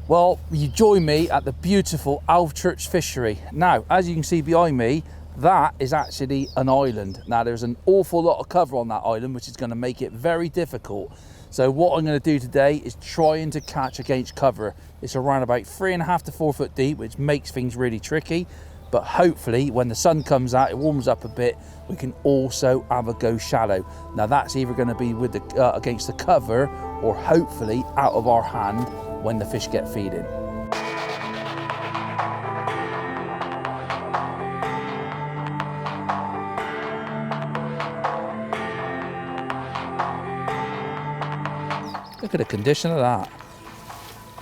Well, you join me at the beautiful Alvechurch Fishery. Now, as you can see behind me, that is actually an island. Now, there's an awful lot of cover on that island, which is going to make it very difficult. So what I'm going to do today is trying to catch against cover. It's around about 3.5 to 4 foot deep, which makes things really tricky. But hopefully when the sun comes out, it warms up a bit, we can also have a go shallow. Now that's either going to be with the against the cover, or hopefully out of our hand when the fish get feeding. Look at the condition of that.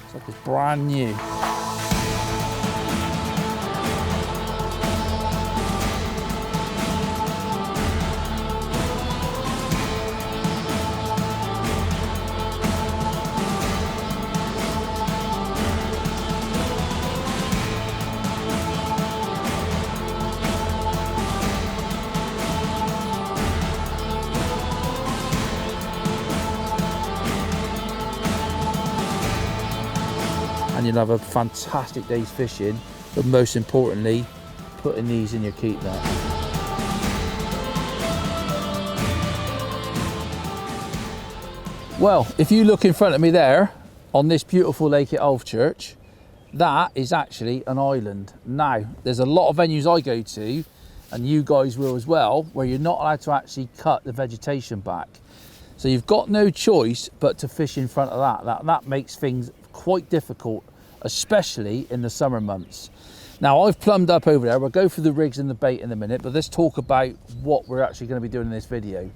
It's like it's brand new. And you'll have a fantastic day's fishing, but most importantly, putting these in your keep net. Well, if you look in front of me there, on this beautiful lake at Alvechurch, that is actually an island. Now, there's a lot of venues I go to, and you guys will as well, where you're not allowed to actually cut the vegetation back. So you've got no choice but to fish in front of that. That makes things quite difficult, especially in the summer months. Now I've plumbed up over there. We'll go through the rigs and the bait in a minute, but let's talk about what we're actually going to be doing in this video.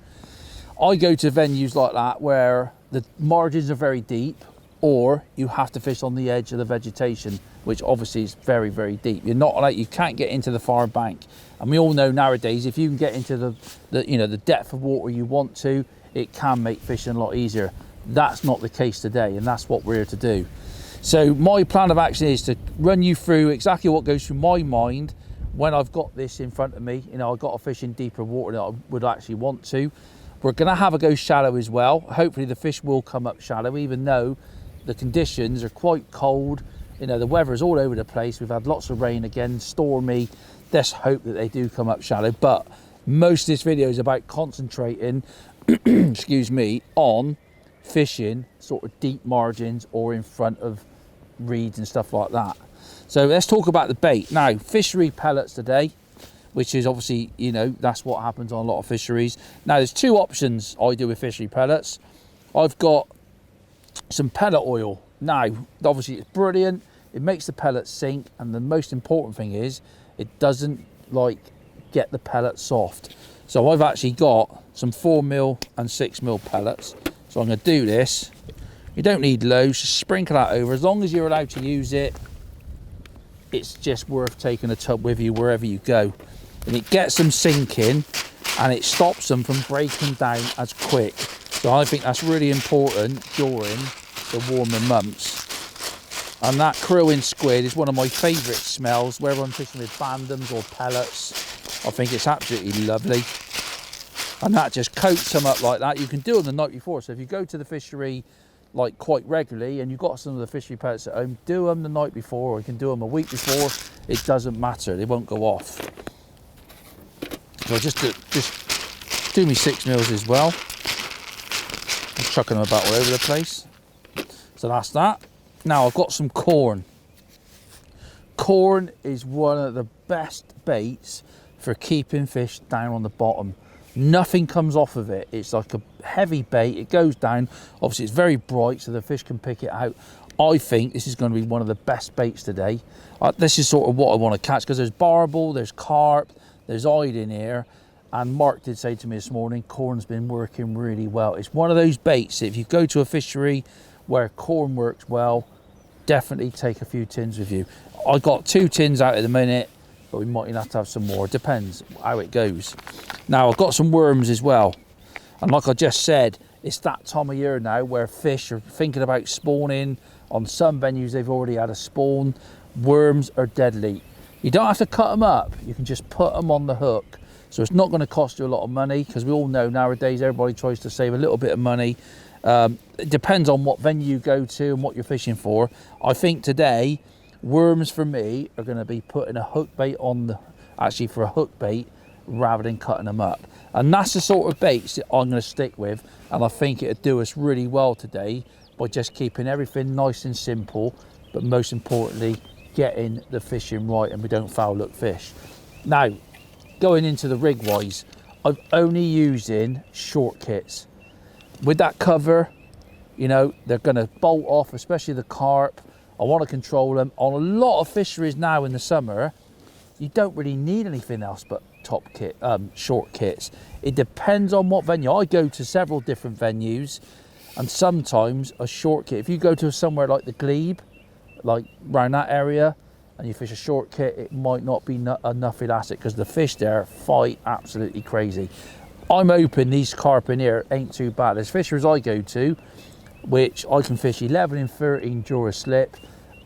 I go to venues like that where the margins are very deep, or you have to fish on the edge of the vegetation, which obviously is very, very deep. You're not like, you can't get into the far bank. And we all know nowadays, if you can get into the depth of water you want to, it can make fishing a lot easier. That's not the case today, and that's what we're here to do. So my plan of action is to run you through exactly what goes through my mind when I've got this in front of me. You know, I've got to fish in deeper water than I would actually want to. We're going to have a go shallow as well. Hopefully the fish will come up shallow, even though the conditions are quite cold. You know, the weather is all over the place. We've had lots of rain again, stormy. Let's hope that they do come up shallow. But most of this video is about concentrating, excuse me, on fishing sort of deep margins or in front of reeds and stuff like that. So let's talk about the bait. Now, fishery pellets today, which is obviously, you know, that's what happens on a lot of fisheries. Now there's two options I do with fishery pellets. I've got some pellet oil. Now obviously it's brilliant, it makes the pellets sink, and the most important thing is it doesn't like get the pellet soft. So I've actually got some 4mm and 6mm pellets. So I'm going to do this. You don't need loads, just sprinkle that over. As long as you're allowed to use it, it's just worth taking a tub with you wherever you go. And it gets them sinking, and it stops them from breaking down as quick. So I think that's really important during the warmer months. And that crowing squid is one of my favourite smells, whether I'm fishing with bandams or pellets. I think it's absolutely lovely. And that just coats them up like that. You can do them the night before. So if you go to the fishery like quite regularly and you've got some of the fishery pellets at home, do them the night before, or you can do them a week before. It doesn't matter, they won't go off. So just do me 6mm as well. I'm chucking them about all over the place. So that's that. Now I've got some corn. Corn is one of the best baits for keeping fish down on the bottom. Nothing comes off of it. It's like a heavy bait. It goes down. Obviously it's very bright so the fish can pick it out. I think this is going to be one of the best baits today. This is sort of what I want to catch, because there's barbel, there's carp, there's ide in here. And Mark did say to me this morning, corn's been working really well. It's one of those baits that if you go to a fishery where corn works well, definitely take a few tins with you. I got 2 tins out at the minute, but we might have to have some more. It depends how it goes. Now I've got some worms as well. And like I just said, it's that time of year now where fish are thinking about spawning. On some venues they've already had a spawn. Worms are deadly. You don't have to cut them up. You can just put them on the hook. So it's not going to cost you a lot of money, because we all know nowadays everybody tries to save a little bit of money It depends on what venue you go to and what you're fishing for. I think today, worms for me are going to be putting a hook bait on actually for a hook bait rather than cutting them up. And that's the sort of baits that I'm going to stick with. And I think it'd do us really well today by just keeping everything nice and simple, but most importantly, getting the fishing right and we don't foul look fish. Now, going into the rig wise, I'm only using short kits. With that cover, you know, they're going to bolt off, especially the carp. I want to control them. On a lot of fisheries now in the summer, you don't really need anything else but short kits. It depends on what venue. I go to several different venues, and sometimes a short kit, if you go to somewhere like the Glebe, like around that area, and you fish a short kit, it might not be enough elastic because the fish there fight absolutely crazy. I'm hoping these carp in here ain't too bad. There's fisheries I go to which I can fish 11 and 13 Dura slip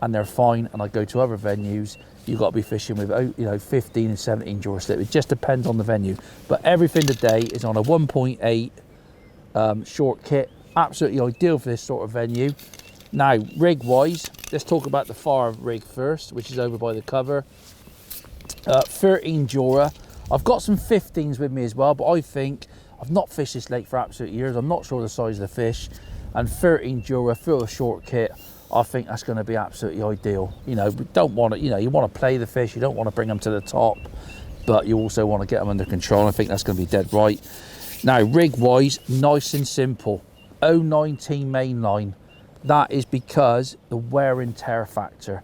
and they're fine, and I go to other venues you've got to be fishing with, you know, 15 and 17 Dura slip. It just depends on the venue, but everything today is on a 1.8 short kit. Absolutely ideal for this sort of venue. Now, rig wise, let's talk about the far rig first, which is over by the cover. 13 Dura. I've got some 15s with me as well, but I think I've not fished this lake for absolute years. I'm not sure the size of the fish, and 13 Dura through a short kit, I think that's going to be absolutely ideal. You know, we don't want to, you know, you want to play the fish, you don't want to bring them to the top, but you also want to get them under control. I think that's going to be dead right. Now, rig wise, nice and simple. 019 mainline. That is because the wear and tear factor.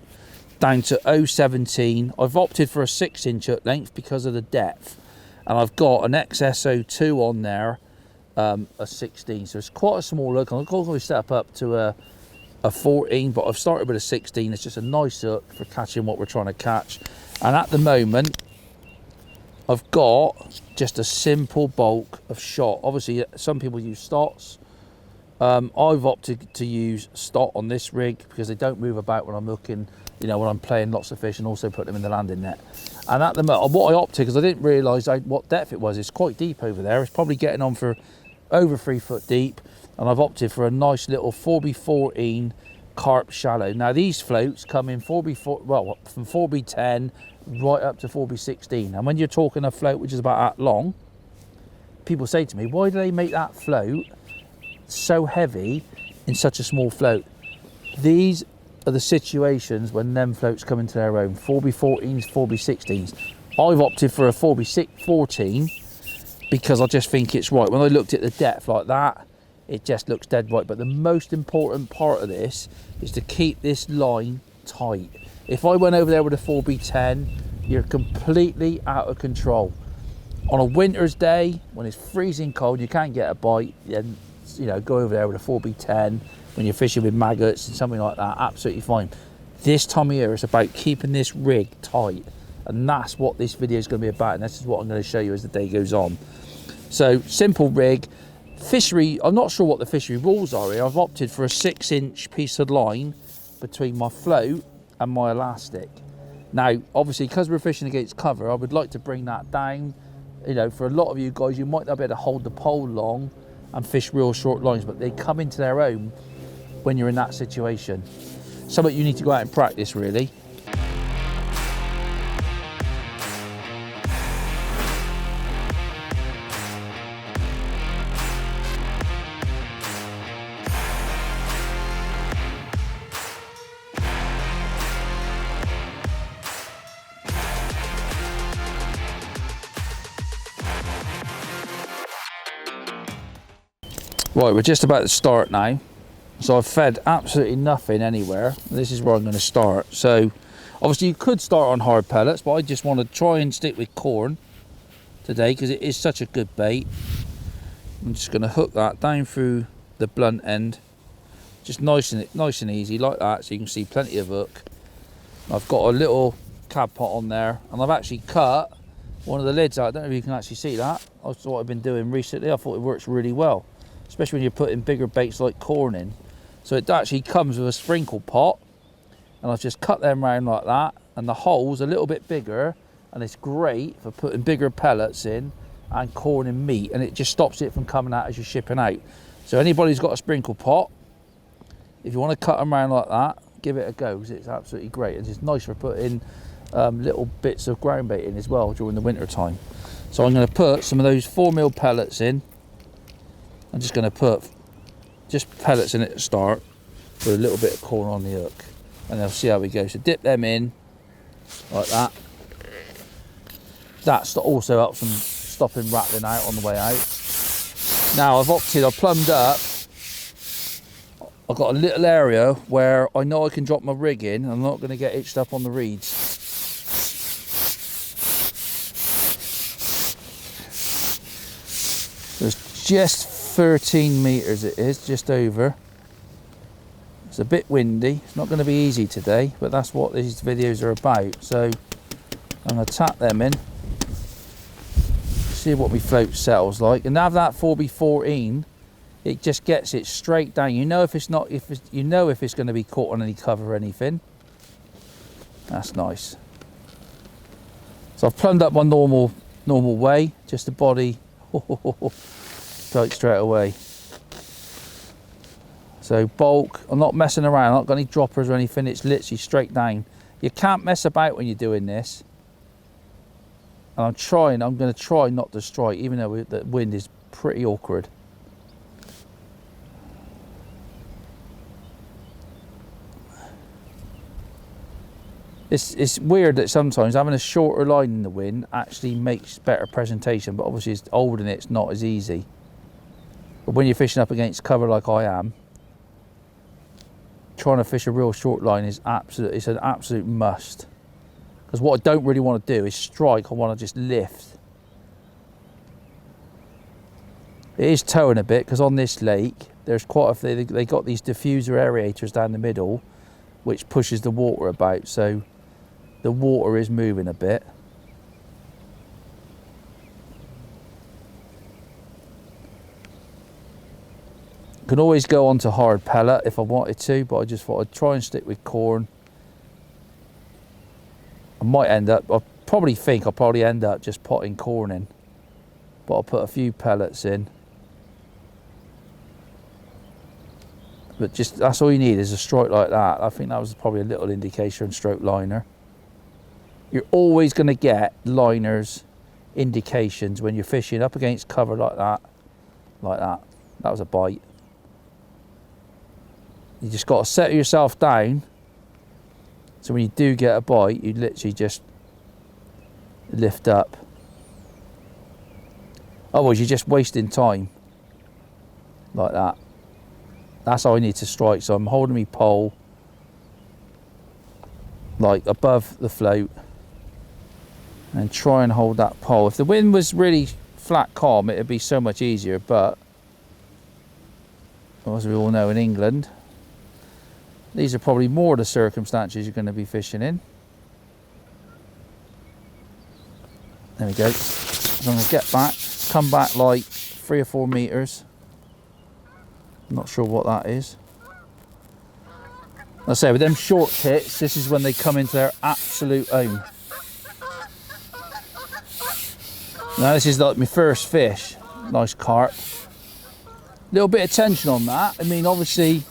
Down to 017. I've opted for a 6-inch hook length because of the depth, and I've got an XSO2 on there, a 16. So it's quite a small hook. I'm going to step up to a 14, but I've started with a 16. It's just a nice hook for catching what we're trying to catch. And at the moment, I've got just a simple bulk of shot. Obviously, some people use stots. I've opted to use stot on this rig because they don't move about when I'm hooking, you know, when I'm playing lots of fish, and also put them in the landing net. And at the moment, what I opted, because I didn't realise what depth it was, it's quite deep over there. It's probably getting on for over 3 foot deep, and I've opted for a nice little 4B14 carp shallow. Now these floats come in 4B4, well, from 4B10 right up to 4B16. And when you're talking a float which is about that long, people say to me, why do they make that float so heavy in such a small float? These are the situations when them floats come into their own. 4B14s, 4B16s. I've opted for a 4B14 because I just think it's right. When I looked at the depth like that, it just looks dead right. But the most important part of this is to keep this line tight. If I went over there with a 4B10, you're completely out of control. On a winter's day, when it's freezing cold, you can't get a bite, then, you know, go over there with a 4B10 when you're fishing with maggots and something like that, absolutely fine. This time of year, it's about keeping this rig tight, and that's what this video is going to be about, and this is what I'm going to show you as the day goes on. So, simple rig. Fishery, I'm not sure what the fishery rules are here. I've opted for a 6-inch piece of line between my float and my elastic. Now, obviously, because we're fishing against cover, I would like to bring that down. You know, for a lot of you guys, you might not be able to hold the pole long and fish real short lines, but they come into their own when you're in that situation. Something you need to go out and practice, really. Right, we're just about to start now. So I've fed absolutely nothing anywhere. This is where I'm going to start. So obviously you could start on hard pellets, but I just want to try and stick with corn today because it is such a good bait. I'm just going to hook that down through the blunt end, just nice and easy like that, so you can see plenty of hook. I've got a little cab pot on there, and I've actually cut one of the lids out. I don't know if you can actually see that. That's what I've been doing recently. I thought it works really well, especially when you're putting bigger baits like corn in. So it actually comes with a sprinkle pot, and I've just cut them round like that, and the hole's a little bit bigger, and it's great for putting bigger pellets in and corn and meat, and it just stops it from coming out as you're shipping out. So anybody who's got a sprinkle pot, if you want to cut them around like that, give it a go, because it's absolutely great. And it's nice for putting little bits of ground bait in as well during the winter time. So I'm going to put some of those 4mm pellets in. I'm just going to put just pellets in at the start with a little bit of corn on the hook, and I'll see how we go. So dip them in like that. That also helps them stopping rattling out on the way out. Now I've plumbed up. I've got a little area where I know I can drop my rig in. I'm not going to get hitched up on the reeds. There's just 13 metres it is, just over. It's a bit windy. It's not going to be easy today, but that's what these videos are about. So I'm going to tap them in. See what my float settles like, and have that 4x14. It just gets it straight down. You know if it's not, if it's going to be caught on any cover or anything. That's nice. So I've plumbed up my normal way, just the body, tight straight away. So bulk. I'm not messing around. I've not got any droppers or anything. It's literally straight down. You can't mess about when you're doing this. And I'm going to try not to strike, even though the wind is pretty awkward. It's weird that sometimes having a shorter line in the wind actually makes better presentation, but obviously it's holding it's not as easy. But when you're fishing up against cover like I am, trying to fish a real short line is it's an absolute must. Because what I don't really want to do is strike, I want to just lift. It is towing a bit, because on this lake, there's quite a few, they got these diffuser aerators down the middle, which pushes the water about, so the water is moving a bit. Can always go on to hard pellet if I wanted to, but I just thought I'd try and stick with corn. I might end up, I'll probably end up just potting corn in, but I'll put a few pellets in. But just, that's all you need is a strike like that. I think that was probably a little indication stroke liner. You're always going to get liners, indications when you're fishing up against cover like that. Like that. That was a bite. You just got to settle yourself down. So when you do get a bite, you literally just lift up. Otherwise, you're just wasting time. Like that. That's how I need to strike. So I'm holding my pole like above the float and try and hold that pole. If the wind was really flat calm, it'd be so much easier, but as we all know in England, these are probably more the circumstances you're going to be fishing in. There we go. So I'm going to get back, come back like 3 or 4 meters. I'm not sure what that is. Like I say, with them short tits, this is when they come into their absolute own. Now this is like my first fish. Nice carp. Little bit of tension on that. I mean, obviously,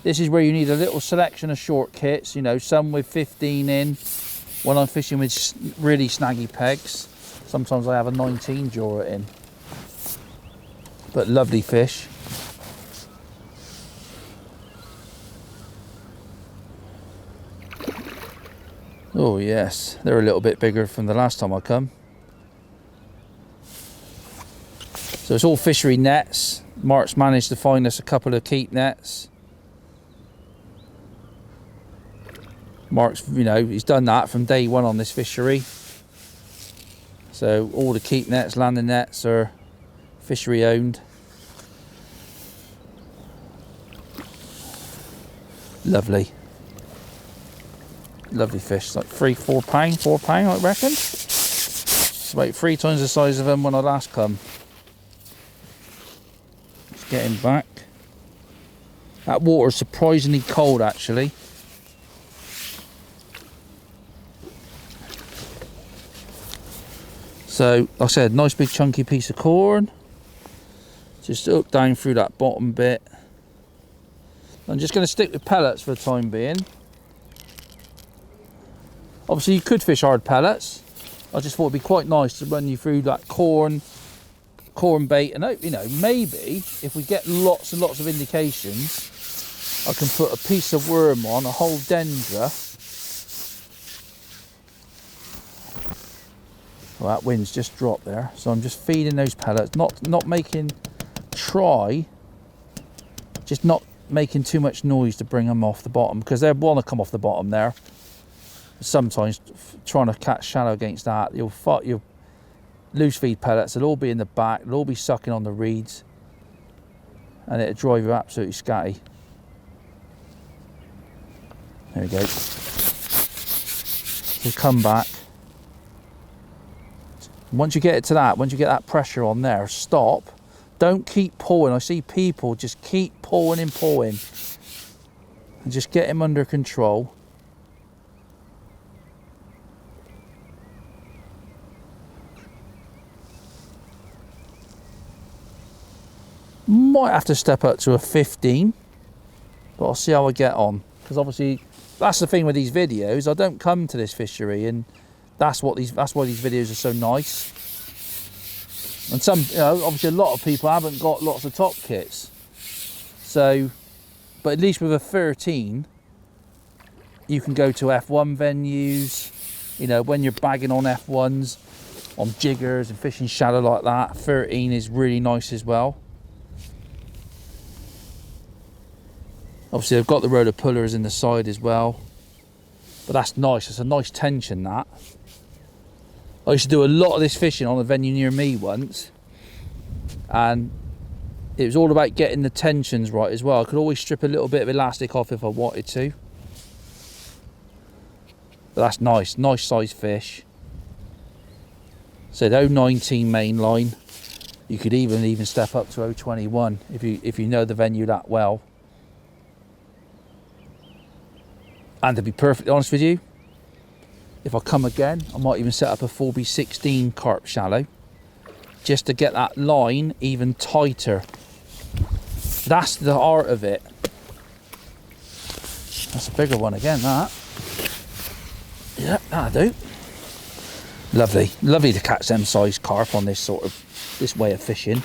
this is where you need a little selection of short kits, you know, some with 15 in. When I'm fishing with really snaggy pegs, sometimes I have a 19 drawer in. But lovely fish. Oh yes, they're a little bit bigger from the last time I come. So it's all fishery nets. Mark's managed to find us a couple of keep nets. Mark's, you know, he's done that from day one on this fishery. So all the keep nets, landing nets are fishery owned. Lovely. Lovely fish, like 4 pound, I reckon. It's about 3 times the size of them when I last come. Let's get him back. That water's surprisingly cold actually. So, like I said, nice big chunky piece of corn. Just hook down through that bottom bit. I'm just going to stick with pellets for the time being. Obviously you could fish hard pellets. I just thought it'd be quite nice to run you through that corn bait, and you know, maybe if we get lots and lots of indications, I can put a piece of worm on, a whole dendra. Well, that wind's just dropped there, so I'm just feeding those pellets, not making too much noise to bring them off the bottom, because they want to come off the bottom there. Sometimes trying to catch shallow against that, you'll loose feed pellets, they'll all be in the back, they'll all be sucking on the reeds, and it'll drive you absolutely scatty. There we go. So come back. Once you get it to that, once you get that pressure on there, stop. Don't keep pulling. I see people just keep pulling and pulling, and just get him under control. Might have to step up to a 15, but I'll see how I get on, because obviously that's the thing with these videos. I don't come to this fishery, and that's why these videos are so nice. And some, you know, obviously a lot of people haven't got lots of top kits, so, but at least with a 13 you can go to F1 venues. You know, when you're bagging on F1s, on jiggers and fishing shallow like that, 13 is really nice as well. Obviously I've got the roller pullers in the side as well, but that's nice. It's a nice tension, that. I used to do a lot of this fishing on a venue near me once, and it was all about getting the tensions right as well. I could always strip a little bit of elastic off if I wanted to. But that's nice, nice size fish. So the 019 main line, you could even step up to 021 if you know the venue that well. And to be perfectly honest with you, if I come again, I might even set up a 4B16 carp shallow, just to get that line even tighter. That's the art of it. That's a bigger one again, that. Yeah, that'll do. Lovely, lovely to catch them size carp on this way of fishing.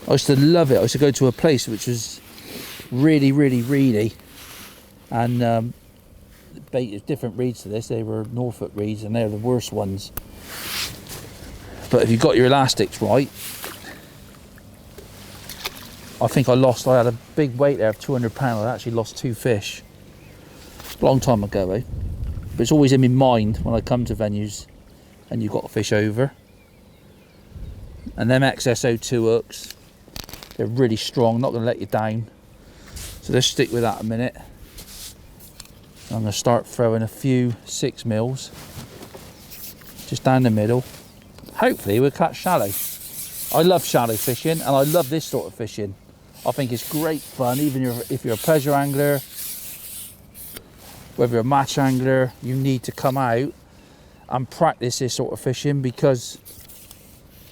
I used to love it. I used to go to a place which was really, really reedy, and the bait is different reeds to this. They were Norfolk reeds, and they're the worst ones. But if you got your elastics right, I think I had a big weight there of 200 pounds. I actually lost 2 fish a long time ago, eh? But it's always in my mind when I come to venues and you've got to fish over. And them XSO2 hooks, they're really strong, not going to let you down. So let's stick with that a minute. I'm going to start throwing a few 6mm just down the middle. Hopefully we'll catch shallow. I love shallow fishing, and I love this sort of fishing. I think it's great fun, even if you're a pleasure angler, whether you're a match angler, you need to come out and practice this sort of fishing, because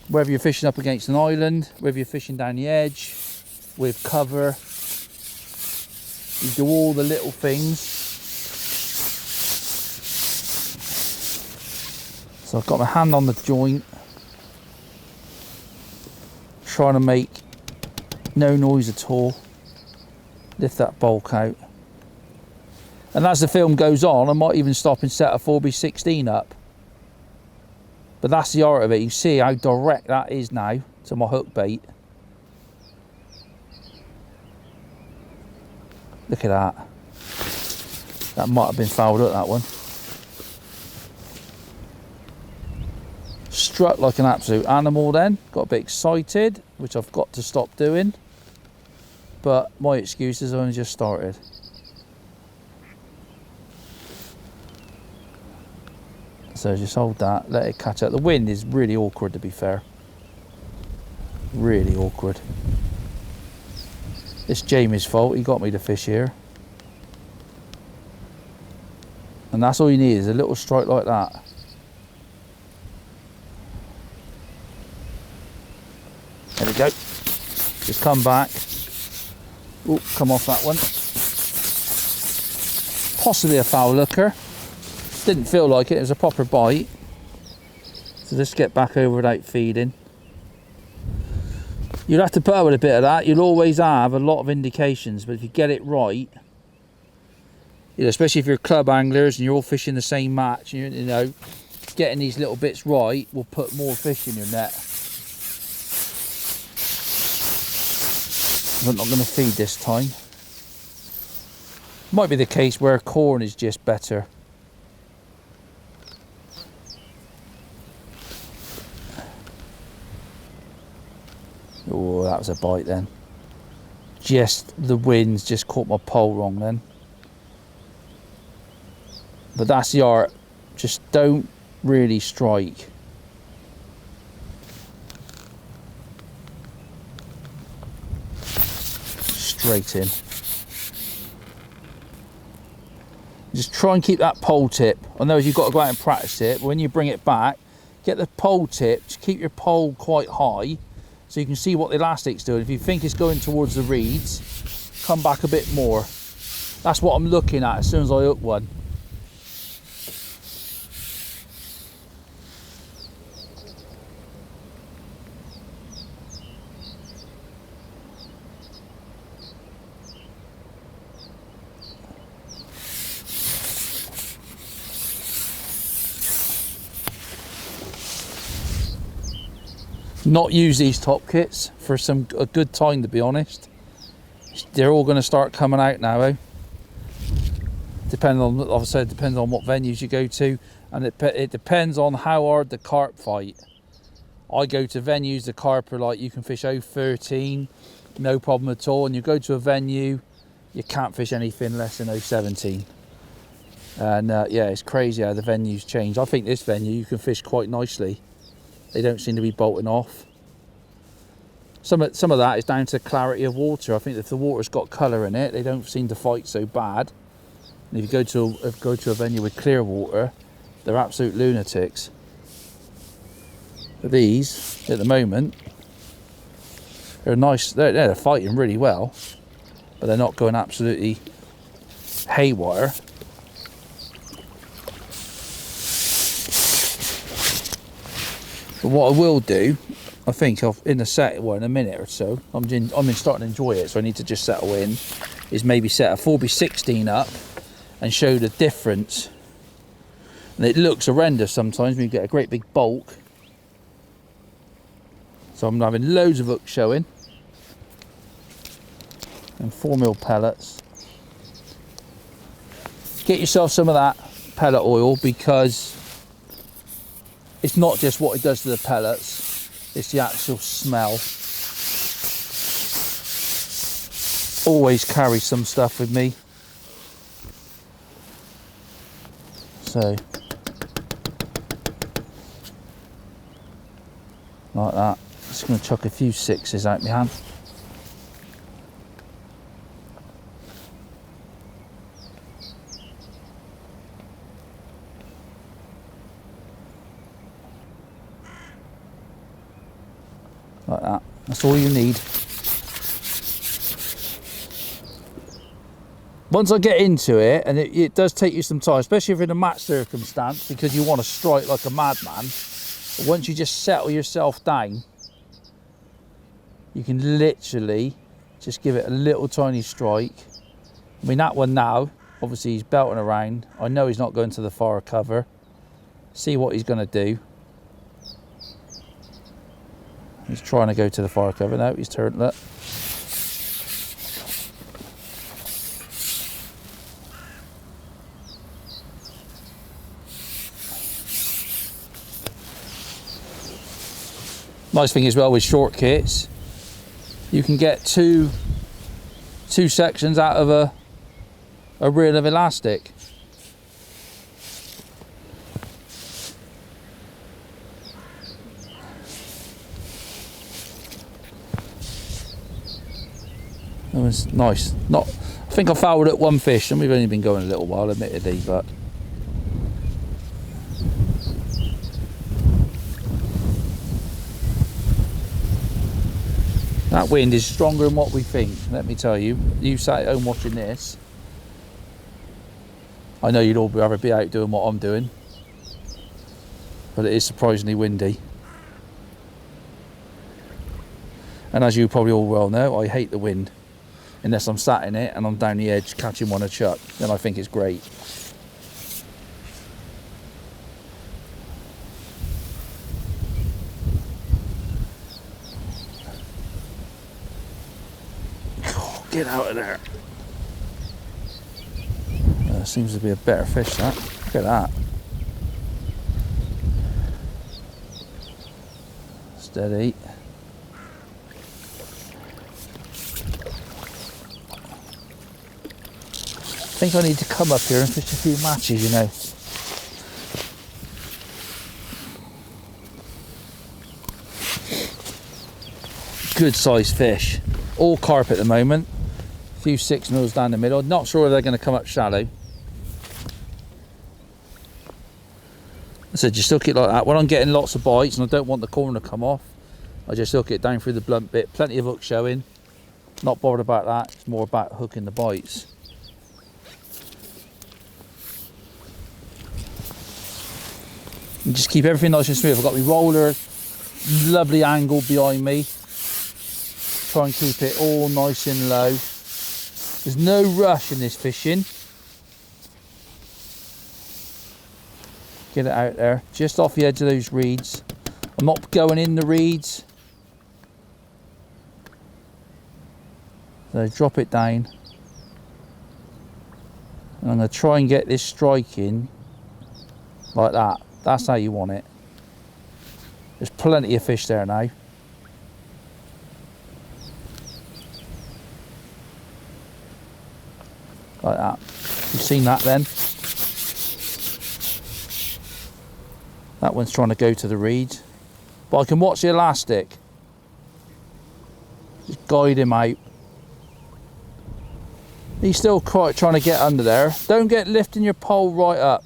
whether you're fishing up against an island, whether you're fishing down the edge, with cover, you do all the little things. So I've got my hand on the joint, trying to make no noise at all, lift that bulk out. And as the film goes on, I might even stop and set a 4B16 up. But that's the art of it. You see how direct that is now to my hook bait. Look at that. That might have been fouled up, that one. Struck like an absolute animal then. Got a bit excited, which I've got to stop doing. But my excuse is I only just started. So just hold that, let it catch up. The wind is really awkward, to be fair. Really awkward. It's Jamie's fault, he got me to fish here. And that's all you need, is a little strike like that. There we go. Just come back. Oh, come off that one. Possibly a foul looker. Didn't feel like it. It was a proper bite. So just get back over without feeding. You'll have to put up with a bit of that. You'll always have a lot of indications, but if you get it right, you know, especially if you're club anglers and you're all fishing the same match, you know, getting these little bits right will put more fish in your net. I'm not going to feed this time. Might be the case where corn is just better. Oh, that was a bite then. Just the winds just caught my pole wrong then. But that's the art. Just don't really strike. Straight in. Just try and keep that pole tip. I know you've got to go out and practice it, but when you bring it back, get the pole tip, just keep your pole quite high so you can see what the elastic's doing. If you think it's going towards the reeds, come back a bit more. That's what I'm looking at as soon as I hook one. Not use these top kits for a good time, to be honest. They're all going to start coming out now, eh? Depending on, like I said, depends on what venues you go to, and it depends on how hard the carp fight. I go to venues, the carp are like, you can fish 0.13, no problem at all, and you go to a venue, you can't fish anything less than 0.17. And yeah, it's crazy how the venues change. I think this venue you can fish quite nicely. They don't seem to be bolting off. Some of that is down to clarity of water. I think if the water's got colour in it, they don't seem to fight so bad. And if you go to a venue with clear water, they're absolute lunatics. But these, at the moment, they're nice. They're fighting really well, but they're not going absolutely haywire. But what I will do, I think in a minute or so, I'm starting to enjoy it, so I need to just settle in, is maybe set a 4x16 up and show the difference. And it looks horrendous sometimes when you get a great big bulk. So I'm having loads of hooks showing. And 4mm pellets. Get yourself some of that pellet oil, because it's not just what it does to the pellets, it's the actual smell. Always carry some stuff with me. So, like that. Just going to chuck a few 6s out my hand. Like that. That's all you need. Once I get into it, and it does take you some time, especially if you're in a match circumstance, because you want to strike like a madman. But once you just settle yourself down, you can literally just give it a little tiny strike. I mean, that one now, obviously he's belting around. I know he's not going to the far cover. See what he's going to do. He's trying to go to the far cover now. He's turned that. Nice thing as well with short kits, you can get two sections out of a reel of elastic. That was nice. I think I fouled at one fish, and we've only been going a little while, admittedly, but That wind is stronger than what we think, let me tell you. You sat at home watching this. I know you'd all rather be out doing what I'm doing, but it is surprisingly windy. And as you probably all well know, I hate the wind. Unless I'm sat in it and I'm down the edge catching one a chuck, then I think it's great. Oh, get out of there. Seems to be a better fish, that. Look at that. Steady. I think I need to come up here and fish a few matches, you know. Good sized fish. All carp at the moment. A few 6mm down the middle. Not sure if they're going to come up shallow. I said just hook it like that. When I'm getting lots of bites and I don't want the corner to come off, I just hook it down through the blunt bit. Plenty of hook showing. Not bothered about that. It's more about hooking the bites. And just keep everything nice and smooth. I've got my roller, lovely angle behind me. Try and keep it all nice and low. There's no rush in this fishing. Get it out there, just off the edge of those reeds. I'm not going in the reeds. So drop it down. And I'm going to try and get this strike in like that. That's how you want it. There's plenty of fish there now. Like that. You've seen that then? That one's trying to go to the reeds. But I can watch the elastic. Just guide him out. He's still quite trying to get under there. Don't get lifting your pole right up.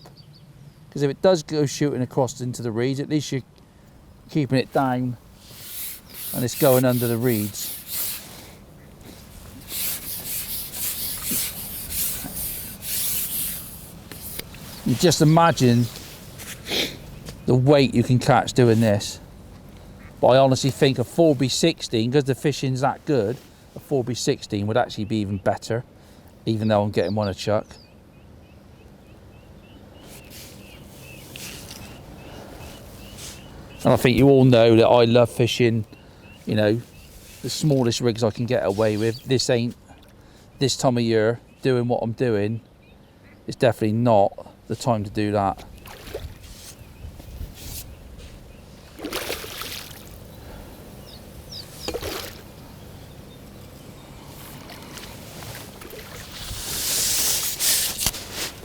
Because if it does go shooting across into the reeds, at least you're keeping it down and it's going under the reeds. You just imagine the weight you can catch doing this. But I honestly think a 4B16, because the fishing's that good, a 4B16 would actually be even better, even though I'm getting one a chuck. And I think you all know that I love fishing, you know, the smallest rigs I can get away with. This ain't, this time of year, doing what I'm doing, it's definitely not the time to do that.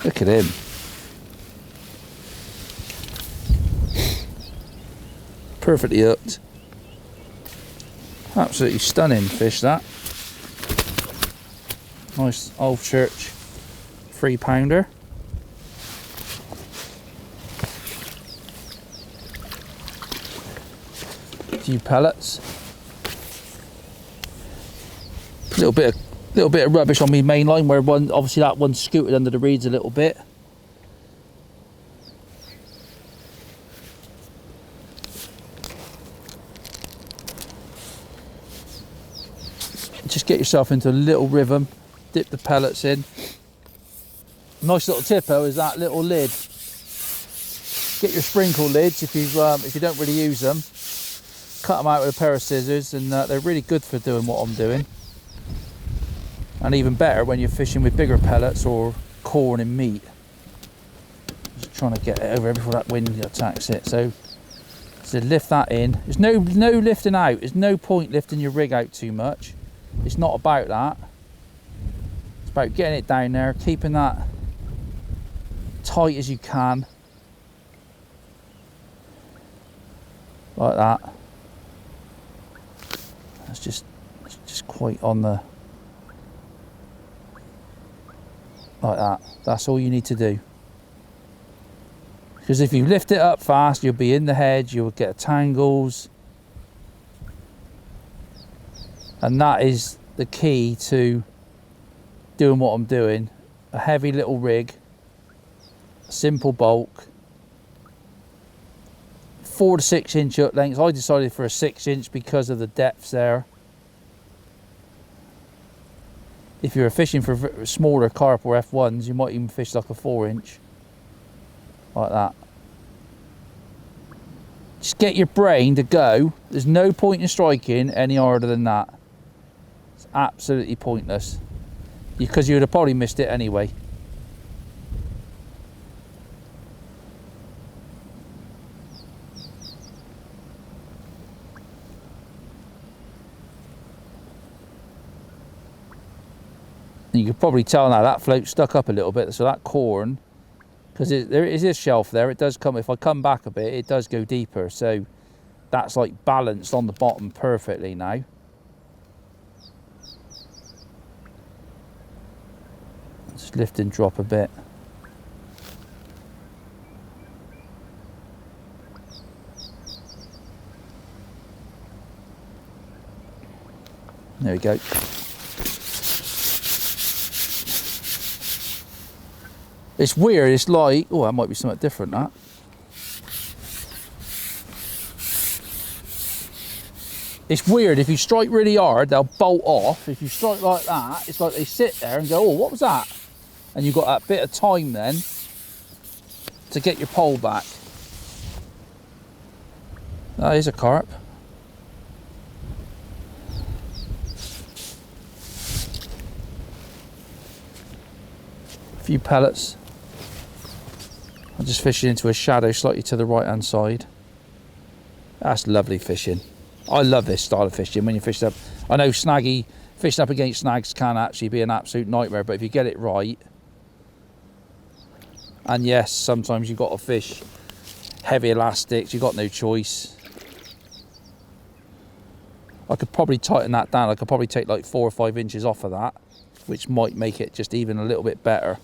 Look at him. Perfectly hooked. Absolutely stunning fish, that. Nice Alvechurch 3-pounder. A few pellets. Little bit of rubbish on my main line where one, obviously that one scooted under the reeds a little bit. Just get yourself into a little rhythm, dip the pellets in. Nice little tip though is that little lid. Get your sprinkle lids if you don't really use them. Cut them out with a pair of scissors, and they're really good for doing what I'm doing. And even better when you're fishing with bigger pellets or corn and meat. Just trying to get it over before that wind attacks it. So lift that in. There's no lifting out. There's no point lifting your rig out too much. It's not about that. It's about getting it down there, keeping that tight as you can. Like that. It's just quite on the... Like that. That's all you need to do. Because if you lift it up fast, you'll be in the hedge, you'll get tangles. And that is the key to doing what I'm doing. A heavy little rig, simple bulk, 4 to 6 inch hook lengths. I decided for a 6 inch because of the depths there. If you're fishing for smaller carp or F1s, you might even fish like a 4 inch, like that. Just get your brain to go. There's no point in striking any harder than that. It's absolutely pointless, because you would have probably missed it anyway. You can probably tell now that float stuck up a little bit, so that corn, because there is a shelf there, it does come, if I come back a bit, it does go deeper, so that's like balanced on the bottom perfectly now. Just lift and drop a bit. There we go. It's weird, it's like, oh, that might be something different, that. It's weird, if you strike really hard, they'll bolt off. If you strike like that, it's like they sit there and go, oh, what was that? And you've got that bit of time then to get your pole back. That is a carp. A few pellets. I'm just fishing into a shadow slightly to the right hand side. That's lovely fishing. I love this style of fishing when you fish up. I know fishing up against snags can actually be an absolute nightmare, but if you get it right, and yes, sometimes you've got to fish heavy elastics, you've got no choice. I could probably tighten that down. I could probably take like 4 or 5 inches off of that, which might make it just even a little bit better.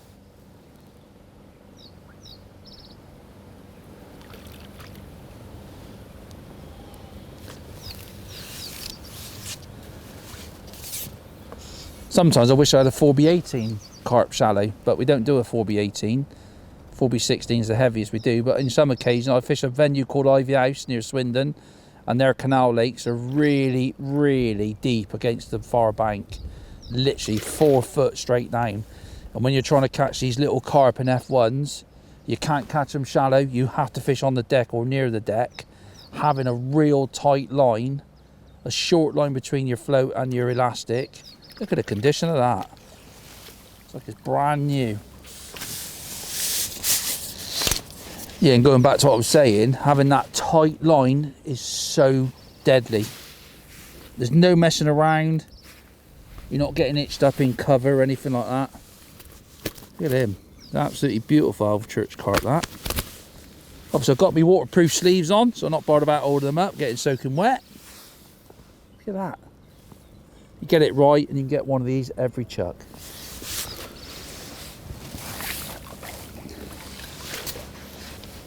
Sometimes I wish I had a 4B18 carp shallow, but we don't do a 4B18. 4B16 is the heaviest we do, but in some occasions I fish a venue called Ivy House near Swindon, and their canal lakes are really, really deep against the far bank, literally 4 foot straight down. And when you're trying to catch these little carp and F1s, you can't catch them shallow. You have to fish on the deck or near the deck, having a real tight line, a short line between your float and your elastic. Look at the condition of that. It's like it's brand new. Yeah, and going back to what I was saying, having that tight line is so deadly. There's no messing around. You're not getting itched up in cover or anything like that. Look at him. Absolutely beautiful Alvechurch carp, that. Obviously I've got my waterproof sleeves on, so I'm not bothered about holding them up, getting soaking wet. Look at that. You get it right and you can get one of these every chuck.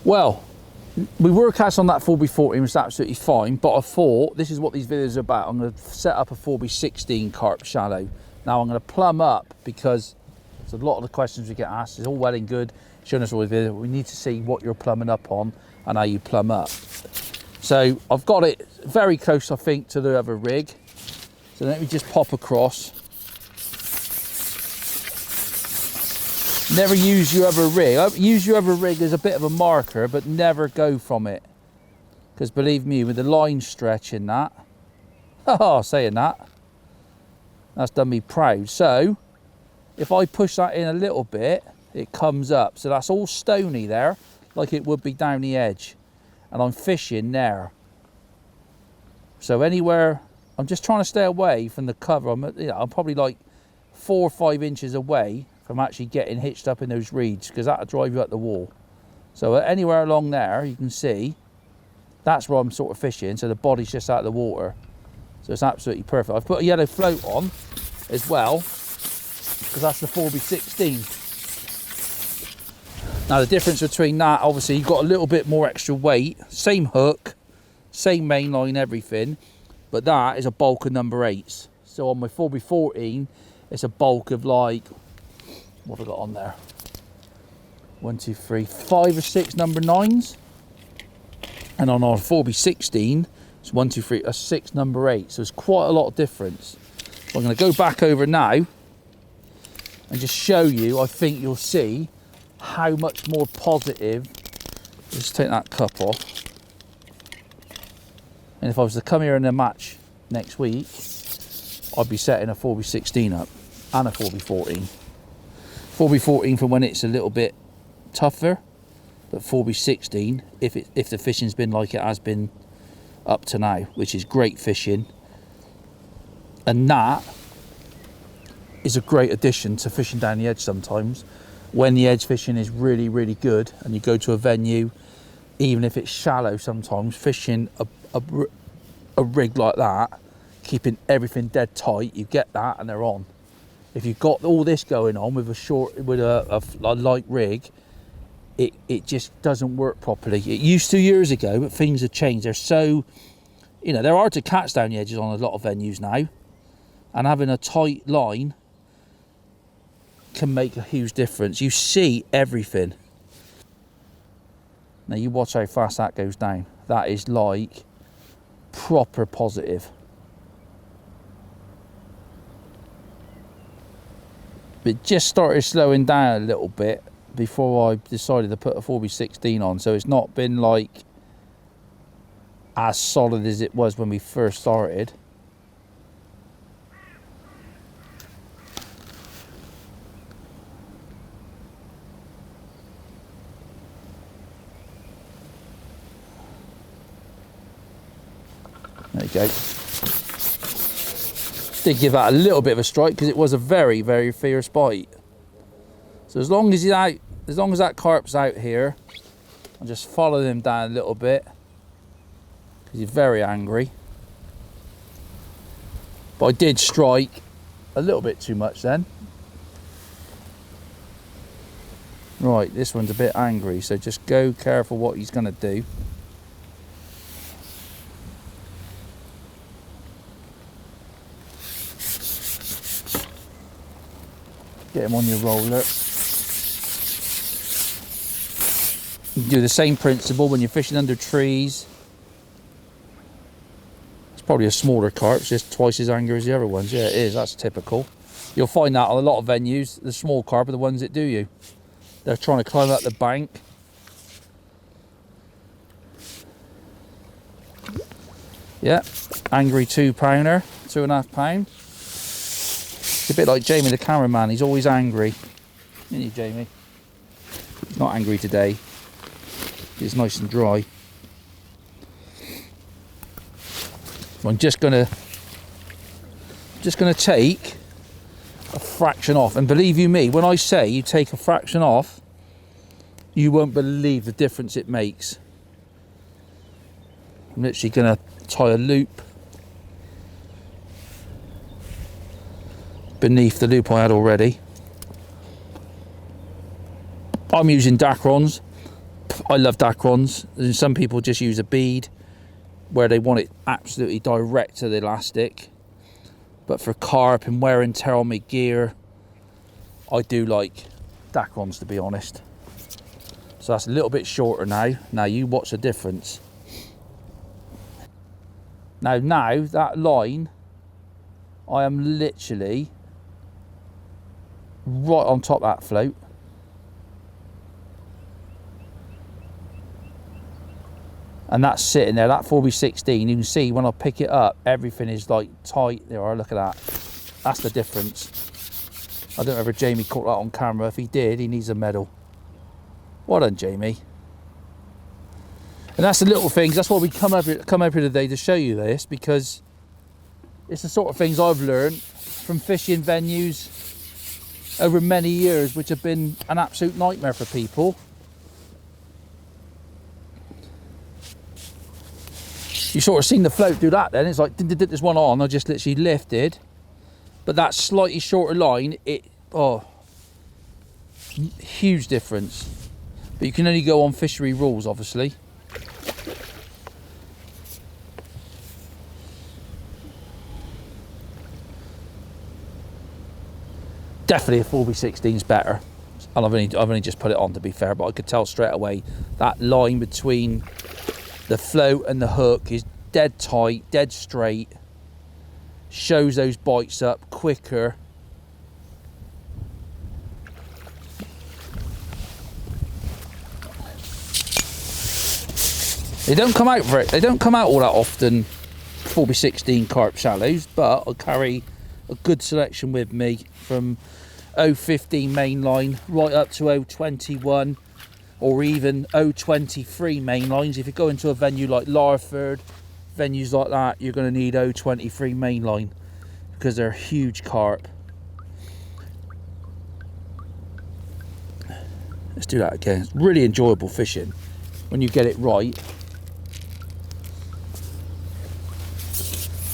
Well, we were cast on that 4B14, which was absolutely fine, but I thought this is what these videos are about. I'm going to set up a 4B16 carp shallow. Now I'm going to plumb up, because it's a lot of the questions we get asked. It's all well and good showing us all the video. We need to see what you're plumbing up on and how you plumb up. So I've got it very close, I think, to the other rig. So let me just pop across. Never use your other rig. Use your other rig as a bit of a marker, but never go from it. Because believe me, with the line stretching that, oh, saying that, that's done me proud. So if I push that in a little bit, it comes up. So that's all stony there, like it would be down the edge. And I'm fishing there. So anywhere, I'm just trying to stay away from the cover. I'm probably like 4 or 5 inches away from actually getting hitched up in those reeds, because that'll drive you up the wall. So anywhere along there, you can see, that's where I'm sort of fishing. So the body's just out of the water. So it's absolutely perfect. I've put a yellow float on as well, because that's the 4B16. Now the difference between that, obviously you've got a little bit more extra weight, same hook, same main line, everything, but that is a bulk of number 8s. So on my 4x14, it's a bulk of like, what have I got on there? 1, 2, 3, 5 or 6 number 9s. And on our 4x16, it's 1, 2, 3, 6 number 8. So it's quite a lot of difference. So I'm going to go back over now and just show you. I think you'll see how much more positive. Just take that cup off. And if I was to come here in a match next week, I'd be setting a 4x16 up and a 4x14. 4x14 for when it's a little bit tougher, but 4x16 if the fishing's been like it has been up to now, which is great fishing. And that is a great addition to fishing down the edge sometimes. When the edge fishing is really, really good and you go to a venue, even if it's shallow sometimes, fishing a rig like that, keeping everything dead tight, you get that and they're on. If you've got all this going on with a light rig, it just doesn't work properly. It used to years ago, but things have changed. They're so, you know, they're hard to catch down the edges on a lot of venues now, and having a tight line can make a huge difference. You see everything. Now you watch how fast that goes down. That is like proper positive. It just started slowing down a little bit before I decided to put a 4x16 on, so it's not been like as solid as it was when we first started. There you go. Did give that a little bit of a strike because it was a very, very fierce bite. So as long as he's out, as long as that carp's out here, I'll just follow him down a little bit because he's very angry. But I did strike a little bit too much then. Right, this one's a bit angry, so just go careful what he's going to do. Get him on your roller. You do the same principle when you're fishing under trees. It's probably a smaller carp, it's just twice as angry as the other ones. Yeah, it is, that's typical. You'll find that on a lot of venues. The small carp are the ones that do you. They're trying to climb up the bank. Yeah, angry 2-pounder, 2.5 pound. It's a bit like Jamie the cameraman, he's always angry. Isn't he, Jamie? He's not angry today. It's nice and dry. I'm just gonna take a fraction off, and believe you me, when I say you take a fraction off, you won't believe the difference it makes. I'm literally gonna tie a loop beneath the loop I had already. I'm using Dacrons. I love Dacrons. And some people just use a bead where they want it absolutely direct to the elastic. But for carp and wear and tear on my gear, I do like Dacrons, to be honest. So that's a little bit shorter now. Now you watch the difference. Now that line, I am literally right on top of that float. And that's sitting there, that 4x16, you can see when I pick it up, everything is like tight. There are, look at that. That's the difference. I don't know if Jamie caught that on camera. If he did, he needs a medal. Well done, Jamie. And that's the little things, that's why we come over here today to show you this, because it's the sort of things I've learned from fishing venues over many years, which have been an absolute nightmare for people. You sort of seen the float do that then. It's like, did this one on, I just literally lifted. But that slightly shorter line, huge difference. But you can only go on fishery rules, obviously. Definitely a 4B16 is better. And I've only just put it on, to be fair, but I could tell straight away that line between the float and the hook is dead tight, dead straight. Shows those bites up quicker. They don't come out all that often, 4B16 carp shallows, but I carry a good selection with me from 015 mainline right up to 021 or even 023 mainlines. If you go into a venue like Larford, venues like that, you're going to need 023 mainline because they're huge carp. Let's do that again. It's really enjoyable fishing when you get it right.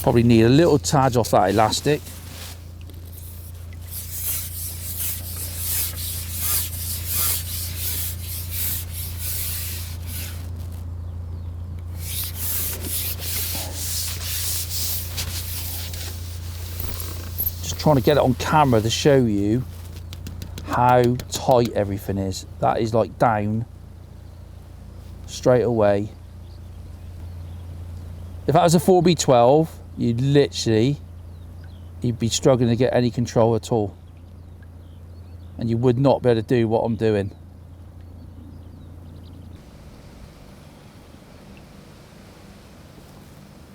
Probably need a little tad off that elastic. Just trying to get it on camera to show you how tight everything is. That is like down straight away. If that was a 4B12, you'd be struggling to get any control at all, and you would not be able to do what I'm doing.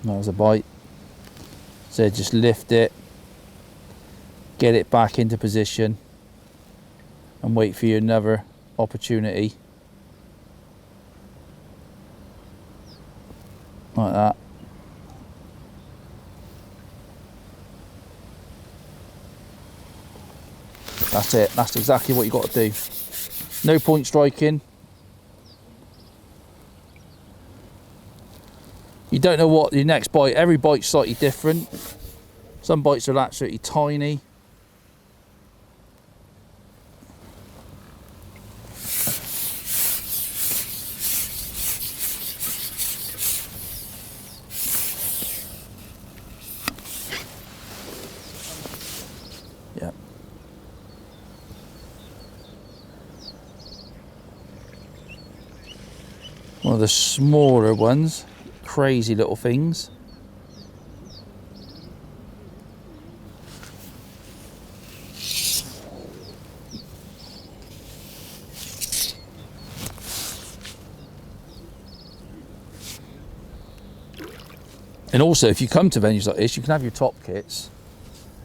That was a bite. So just lift it, get it back into position, and wait for your another opportunity. Like that. That's it. That's exactly what you got to do. No point striking. You don't know what your next bite. Every bite's slightly different. Some bites are absolutely tiny. Yeah. One of the smaller ones, crazy little things. And also, if you come to venues like this, you can have your top kits.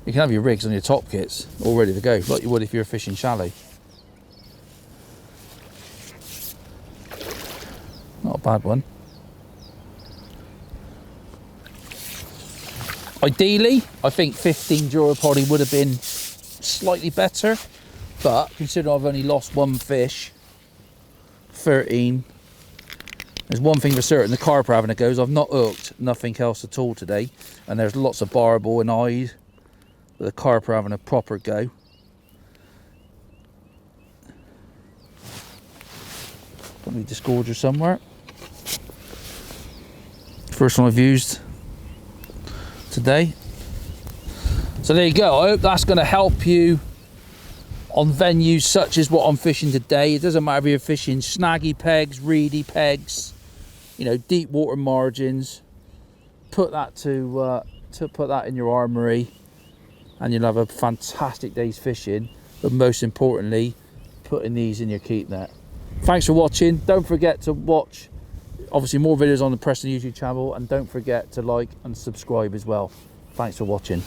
You can have your rigs on your top kits all ready to go, like you would if you're fishing shallow. Not a bad one. Ideally, I think 15 duropod would have been slightly better, but considering I've only lost one fish, 13. There's one thing for certain, the carp are having a go. I've not hooked nothing else at all today, and there's lots of barbel and eyes, but the carp are having a proper go. Probably disgorger somewhere. First one I've used today. So there you go. I hope that's going to help you on venues such as what I'm fishing today. It doesn't matter if you're fishing snaggy pegs, reedy pegs, you know, deep water margins. Put that to put that in your armory, and you'll have a fantastic day's fishing. But most importantly, putting these in your keep net. Thanks for watching. Don't forget to watch obviously more videos on the Preston YouTube channel, and don't forget to like and subscribe as well. Thanks for watching.